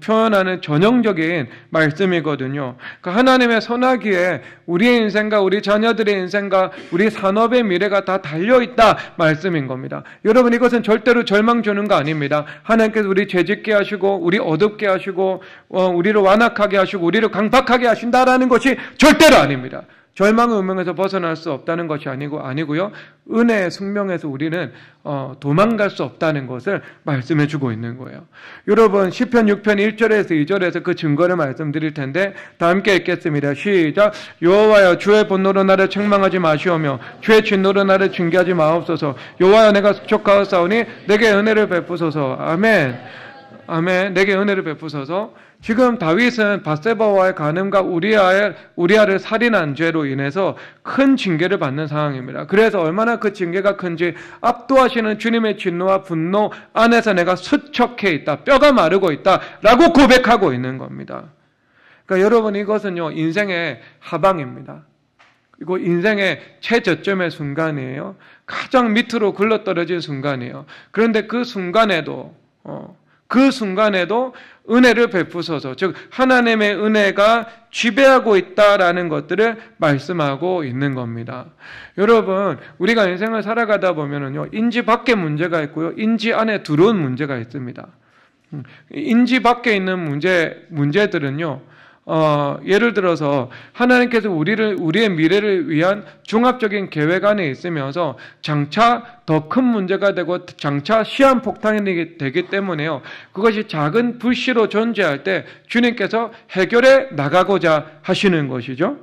표현하는 전형적인 말씀이거든요. 그러니까 하나님의 선하기에 우리의 인생과 우리 자녀들의 인생과 우리 산업의 미래가 다 달려있다 말씀인 겁니다. 여러분, 이것은 절대로 절망 주는 거 아닙니다. 하나님께서 우리 죄짓게 하시고 우리 어둡게 하시고 우리를 완악하게 하시고 우리를 강팍하게 하신다라는 것이 절대로 아닙니다. 절망의 운명에서 벗어날 수 없다는 것이 아니고요. 은혜의 숙명에서 우리는 도망갈 수 없다는 것을 말씀해 주고 있는 거예요. 여러분, 시편 6편 1절에서 2절에서 그 증거를 말씀드릴 텐데 다 함께 읽겠습니다. 시작. 여호와여, 주의 분노로 나를 책망하지 마시오며 주의 진노로 나를 징계하지 마옵소서. 여호와여, 내가 수척하였사오니 내게 은혜를 베푸소서. 아멘. 아멘. 내게 은혜를 베푸소서. 지금 다윗은 밧세바와의 간음과 우리아를 살인한 죄로 인해서 큰 징계를 받는 상황입니다. 그래서 얼마나 그 징계가 큰지 압도하시는 주님의 진노와 분노 안에서 내가 수척해 있다, 뼈가 마르고 있다 라고 고백하고 있는 겁니다. 그러니까 여러분, 이것은요, 인생의 하방입니다. 이거 인생의 최저점의 순간이에요. 가장 밑으로 굴러떨어진 순간이에요. 그런데 그 순간에도 은혜를 베푸소서, 즉 하나님의 은혜가 지배하고 있다라는 것들을 말씀하고 있는 겁니다. 여러분, 우리가 인생을 살아가다 보면은요, 인지 밖에 문제가 있고요, 인지 안에 들어온 문제가 있습니다. 인지 밖에 있는 문제들은요, 예를 들어서 하나님께서 우리의 미래를 위한 종합적인 계획 안에 있으면서 장차 더 큰 문제가 되고 장차 시한폭탄이 되기 때문에요. 그것이 작은 불씨로 존재할 때 주님께서 해결해 나가고자 하시는 것이죠.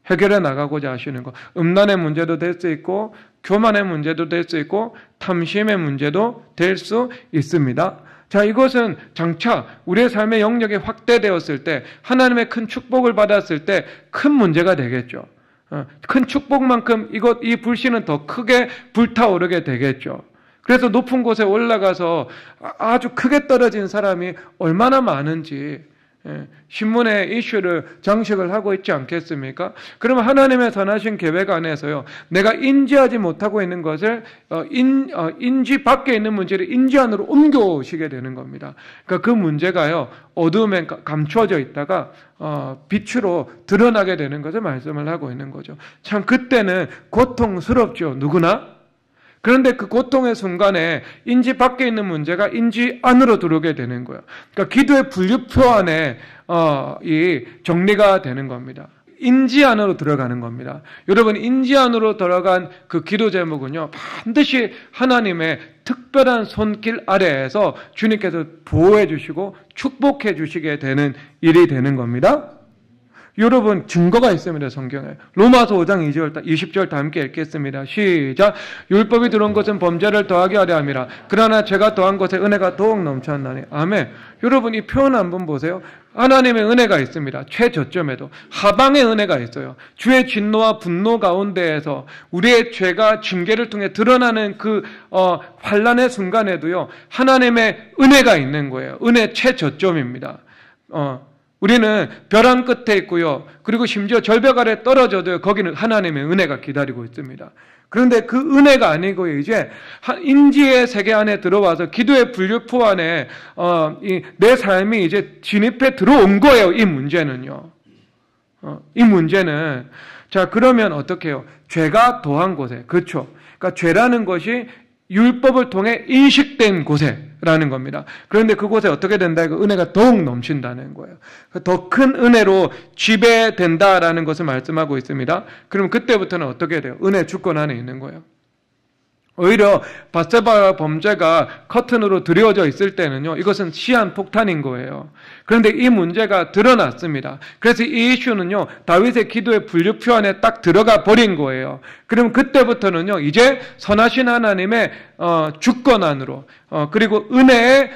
해결해 나가고자 하시는 것. 음란의 문제도 될 수 있고 교만의 문제도 될 수 있고 탐심의 문제도 될 수 있습니다. 자, 이것은 장차 우리의 삶의 영역이 확대되었을 때, 하나님의 큰 축복을 받았을 때 큰 문제가 되겠죠. 큰 축복만큼 이 불씨는 더 크게 불타오르게 되겠죠. 그래서 높은 곳에 올라가서 아주 크게 떨어진 사람이 얼마나 많은지 신문에 이슈를 장식을 하고 있지 않겠습니까? 그러면 하나님의 선하신 계획 안에서요, 내가 인지하지 못하고 있는 것을 인지 밖에 있는 문제를 인지 안으로 옮겨오시게 되는 겁니다. 그러니까 그 문제가요, 어두움에 감추어져 있다가 빛으로 드러나게 되는 것을 말씀을 하고 있는 거죠. 참 그때는 고통스럽죠, 누구나. 그런데 그 고통의 순간에 인지 밖에 있는 문제가 인지 안으로 들어오게 되는 거예요. 그러니까 기도의 분류표 안에 이 정리가 되는 겁니다. 인지 안으로 들어가는 겁니다. 여러분, 인지 안으로 들어간 그 기도 제목은요, 반드시 하나님의 특별한 손길 아래에서 주님께서 보호해 주시고 축복해 주시게 되는 일이 되는 겁니다. 여러분 증거가 있습니다. 성경에. 로마서 5장 20절 다 함께 읽겠습니다. 시작. 율법이 들어온 것은 범죄를 더하게 하려 함이라. 그러나 죄가 더한 것에 은혜가 더욱 넘쳤나니. 아멘. 여러분 이 표현 한번 보세요. 하나님의 은혜가 있습니다. 최저점에도 하방의 은혜가 있어요. 주의 진노와 분노 가운데에서 우리의 죄가 징계를 통해 드러나는 그 환난의 순간에도요. 하나님의 은혜가 있는 거예요. 은혜 최저점입니다. 우리는 벼랑 끝에 있고요. 그리고 심지어 절벽 아래 떨어져도 거기는 하나님의 은혜가 기다리고 있습니다. 그런데 그 은혜가 아니고 이제 인지의 세계 안에 들어와서 기도의 분류포 안에 내 삶이 이제 진입해 들어온 거예요. 이 문제는요. 이 문제는 자 그러면 어떻게 해요? 죄가 더한 곳에 그렇죠. 그러니까 죄라는 것이 율법을 통해 인식된 곳에라는 겁니다. 그런데 그곳에 어떻게 된다? 이거 은혜가 더욱 넘친다는 거예요. 더 큰 은혜로 지배된다라는 것을 말씀하고 있습니다. 그럼 그때부터는 어떻게 돼요? 은혜 주권 안에 있는 거예요. 오히려 밧세바 범죄가 커튼으로 드리워져 있을 때는요, 이것은 시한폭탄인 거예요. 그런데 이 문제가 드러났습니다. 그래서 이 이슈는요, 다윗의 기도의 분류표 안에 딱 들어가 버린 거예요. 그럼 그때부터는요, 이제 선하신 하나님의 주권 안으로, 그리고 은혜의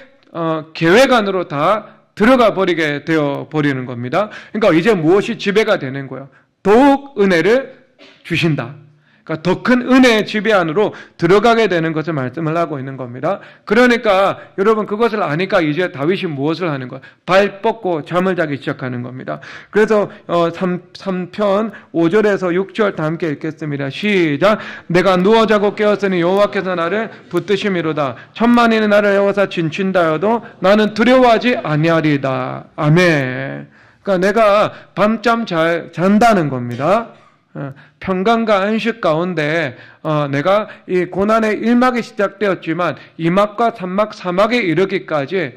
계획 안으로 다 들어가 버리게 되어 버리는 겁니다. 그러니까 이제 무엇이 지배가 되는 거예요? 더욱 은혜를 주신다. 그러니까 더 큰 은혜의 지배 안으로 들어가게 되는 것을 말씀을 하고 있는 겁니다. 그러니까 여러분 그것을 아니까 이제 다윗이 무엇을 하는 거예요? 발 뻗고 잠을 자기 시작하는 겁니다. 그래서 3편 5절에서 6절 다 함께 읽겠습니다. 시작. 내가 누워 자고 깨었으니 여호와께서 나를 붙드심이로다. 천만인이 나를 에워싸 진친다여도 나는 두려워하지 아니하리이다. 아멘. 그러니까 내가 밤잠 잔다는 겁니다. 평강과 안식 가운데 내가 이 고난의 1막이 시작되었지만 2막과 3막, 4막에 이르기까지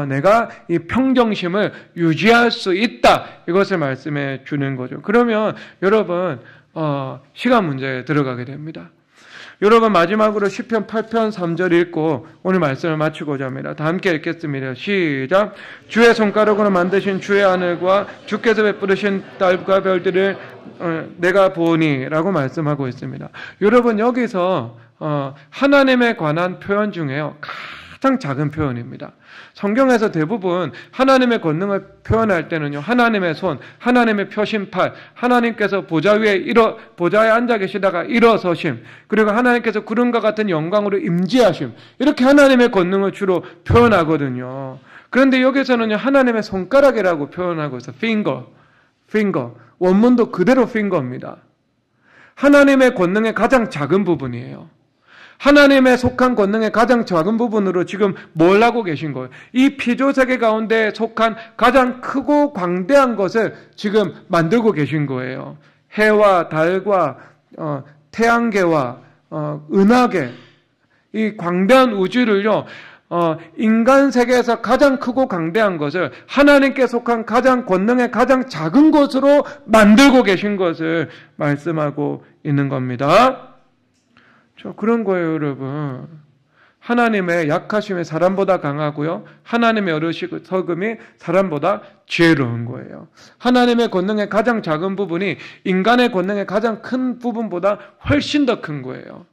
내가 이 평정심을 유지할 수 있다. 이것을 말씀해 주는 거죠. 그러면 여러분 시간 문제에 들어가게 됩니다. 여러분 마지막으로 시편 8편 3절 읽고 오늘 말씀을 마치고자 합니다. 다 함께 읽겠습니다. 시작. 주의 손가락으로 만드신 주의 하늘과 주께서 베푸르신 달과 별들을 내가 보니 라고 말씀하고 있습니다. 여러분 여기서 하나님에 관한 표현 중에요. 가장 작은 표현입니다. 성경에서 대부분 하나님의 권능을 표현할 때는요, 하나님의 손, 하나님의 표심팔, 하나님께서 보좌에 앉아 계시다가 일어서심, 그리고 하나님께서 구름과 같은 영광으로 임재하심, 이렇게 하나님의 권능을 주로 표현하거든요. 그런데 여기서는요, 하나님의 손가락이라고 표현하고 있어요. finger. 원문도 그대로 finger입니다. 하나님의 권능의 가장 작은 부분이에요. 하나님의 속한 권능의 가장 작은 부분으로 지금 뭘 하고 계신 거예요? 이 피조세계 가운데 속한 가장 크고 광대한 것을 지금 만들고 계신 거예요. 해와 달과 태양계와 은하계, 이 광대한 우주를요, 인간 세계에서 가장 크고 강대한 것을 하나님께 속한 가장 권능의 가장 작은 것으로 만들고 계신 것을 말씀하고 있는 겁니다. 그런 거예요, 여러분. 하나님의 약하심이 사람보다 강하고요. 하나님의 어리석음이 사람보다 지혜로운 거예요. 하나님의 권능의 가장 작은 부분이 인간의 권능의 가장 큰 부분보다 훨씬 더 큰 거예요.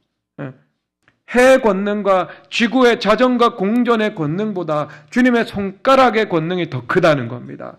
해의 권능과 지구의 자전과 공전의 권능보다 주님의 손가락의 권능이 더 크다는 겁니다.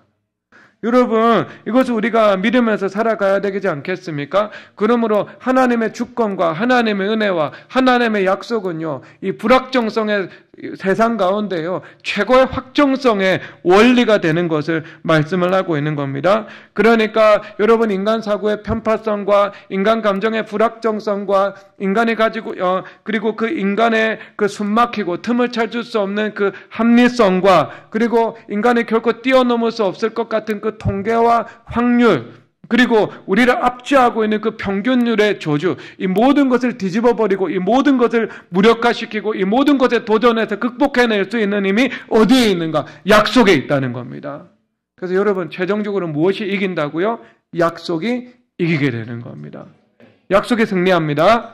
여러분, 이것을 우리가 믿으면서 살아가야 되지 않겠습니까? 그러므로 하나님의 주권과 하나님의 은혜와 하나님의 약속은요, 이 불확정성의 세상 가운데요, 최고의 확정성의 원리가 되는 것을 말씀을 하고 있는 겁니다. 그러니까 여러분, 인간 사고의 편파성과 인간 감정의 불확정성과 인간이 가지고 그리고 그 인간의 그 숨막히고 틈을 찾을 수 없는 그 합리성과 그리고 인간이 결코 뛰어넘을 수 없을 것 같은 그 통계와 확률, 그리고 우리를 압제하고 있는 그 평균율의 저주, 이 모든 것을 뒤집어버리고 이 모든 것을 무력화시키고 이 모든 것에 도전해서 극복해낼 수 있는 힘이 어디에 있는가? 약속에 있다는 겁니다. 그래서 여러분, 최종적으로 무엇이 이긴다고요? 약속이 이기게 되는 겁니다. 약속이 승리합니다.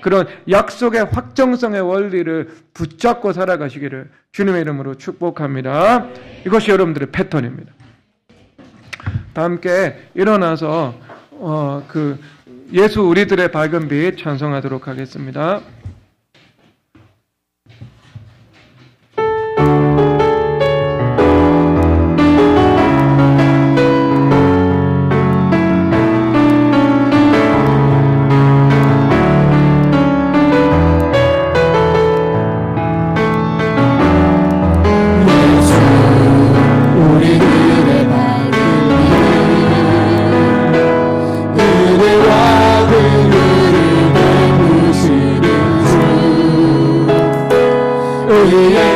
그런 약속의 확정성의 원리를 붙잡고 살아가시기를 주님의 이름으로 축복합니다. 이것이 여러분들의 패턴입니다. 다 함께 일어나서 그 예수 우리들의 밝은 빛 찬송하도록 하겠습니다. 우리의